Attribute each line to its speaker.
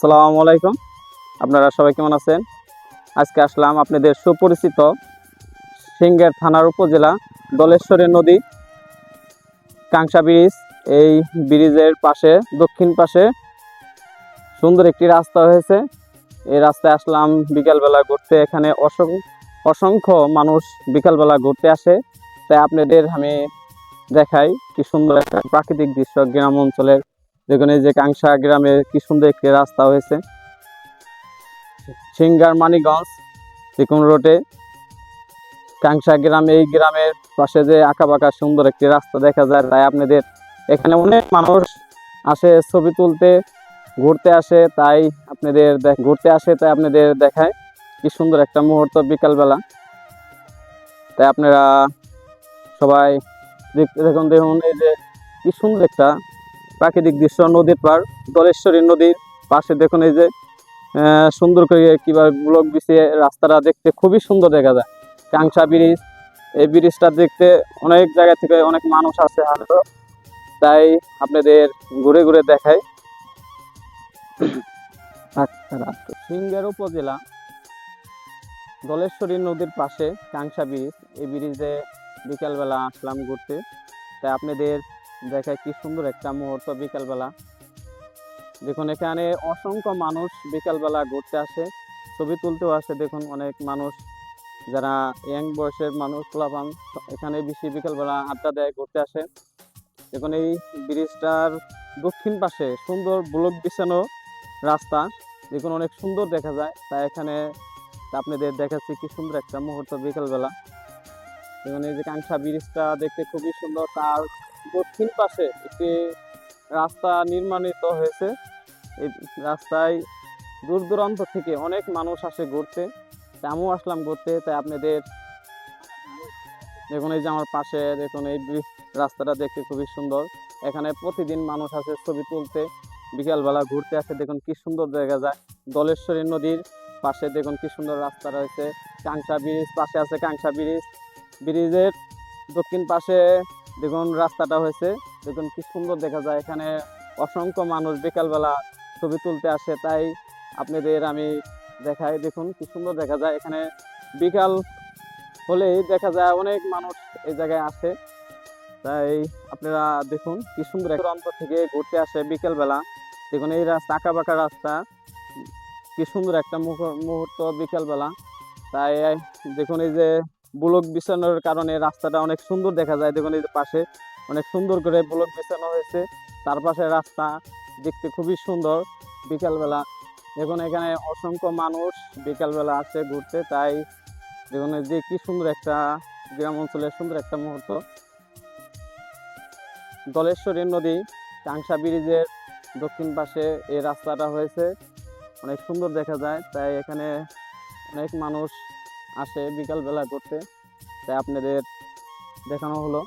Speaker 1: আসসালামু আলাইকুম। আপনারা সবাই কেমন আছেন? আজকে আসলাম আপনাদের সুপরিচিত সিংহের থানার উপজেলা দলেশ্বরী নদী কাংসা ব্রিজ। এই ব্রিজের পাশে দক্ষিণ পাশে সুন্দর একটি রাস্তা হয়েছে। এই রাস্তায় আসলাম বিকালবেলা ঘুরতে। এখানে অসংখ্য মানুষ বিকালবেলা ঘুরতে আসে। তাই আপনাদের আমি দেখাই কি সুন্দর একটা প্রাকৃতিক দৃশ্য গ্রাম অঞ্চলের। যেখানে যে কাংসা গ্রামে কি সুন্দর একটি রাস্তা হয়েছে। সিংগার মানিকগঞ্জ চিকন রোডে কাংসা গ্রাম, এই গ্রামের পাশে যে আঁকাবাঁকা সুন্দর একটি রাস্তা দেখা যায়। তাই আপনাদের এখানে অনেক মানুষ আসে ছবি তুলতে, ঘুরতে আসে। তাই আপনাদের দেখায় কি সুন্দর একটা মুহূর্ত বিকালবেলা। তাই আপনারা সবাই দেখুন এই যে কি সুন্দর একটা প্রাকৃতিক দৃশ্য। নদীর পার, দলেশ্বরী নদীর পাশে দেখুন এই যে সুন্দর করে কিভাবে ব্লক বিছিয়ে রাস্তাটা দেখতে খুবই সুন্দর দেখা যায়। কাংসা ব্রিজ, এই ব্রিজটা দেখতে অনেক জায়গা থেকে অনেক মানুষ আসে হয়তো। তাই আপনাদের ঘুরে ঘুরে দেখাই। সিংহের উপজেলা দলেশ্বরী নদীর পাশে কাংসা ব্রিজ, এই ব্রিজে বিকালবেলা আসলাম ঘুরতে। তাই আপনাদের দেখায় কি সুন্দর একটা মুহূর্ত বিকালবেলা। দেখুন এখানে অসংখ্য মানুষ বিকালবেলা ঘুরতে আসে, ছবি তুলতেও আসে। দেখুন অনেক মানুষ যারা ইয়াং বয়সের মানুষ পোলাপান এখানে বেশি বিকালবেলা আড্ডা দেয়, ঘুরতে আসে। দেখুন এই ব্রিজটার দক্ষিণ পাশে সুন্দর ব্লক বিছানো রাস্তা, দেখুন অনেক সুন্দর দেখা যায়। তাই এখানে আপনাদের দেখাচ্ছি কি সুন্দর একটা মুহূর্ত বিকালবেলা। দেখুন এই যে কাংসা ব্রিজটা দেখতে খুবই সুন্দর। তার দক্ষিণ পাশে একটি রাস্তা নির্মাণিত হয়েছে। এই রাস্তায় দূর দূরান্ত থেকে অনেক মানুষ আসে ঘুরতে। তাই আমিও আসলাম ঘুরতে। তাই আপনাদের দেখুন এই যে আমার পাশে দেখুন এই রাস্তাটা দেখতে খুবই সুন্দর। এখানে প্রতিদিন মানুষ আসে ছবি তুলতে, বিকালবেলা ঘুরতে আসে। দেখুন কি সুন্দর দেখা যায়। দলেশ্বরী নদীর পাশে দেখুন কি সুন্দর রাস্তা রয়েছে। কাংসা ব্রিজ পাশে আছে, কাংসা ব্রিজের দক্ষিণ পাশে দেখুন রাস্তাটা হয়েছে। দেখুন কি সুন্দর দেখা যায়। এখানে অসংখ্য মানুষ বিকালবেলা ছবি তুলতে আসে। তাই আপনাদের আমি দেখাই, দেখুন কি সুন্দর দেখা যায়। এখানে বিকাল হলেই দেখা যায় অনেক মানুষ এই জায়গায় আসে। তাই আপনারা দেখুন কি সুন্দর দূরান্ত থেকে ঘুরতে আসে বিকেলবেলা। দেখুন এই রাস্তা আঁকাবাঁকা রাস্তা, কি সুন্দর একটা মুহূর্ত বিকেলবেলা। তাই দেখুন এই যে ব্লক বিছানোর কারণে রাস্তাটা অনেক সুন্দর দেখা যায়। দেখুন এই যে পাশে অনেক সুন্দর করে ব্লক বিছানো হয়েছে, তার পাশে রাস্তা দেখতে খুবই সুন্দর বিকালবেলা। দেখুন এখানে অসংখ্য মানুষ বিকালবেলা আসে ঘুরতে। তাই দেখুন যে কি সুন্দর একটা গ্রাম অঞ্চলের সুন্দর একটা মুহূর্ত। দলেশ্বরী নদী কাংসা ব্রিজের দক্ষিণ পাশে এই রাস্তাটা হয়েছে, অনেক সুন্দর দেখা যায়। তাই এখানে অনেক মানুষ আসে বিকালবেলা করতে। তাই আপনাদের দেখানো হলো।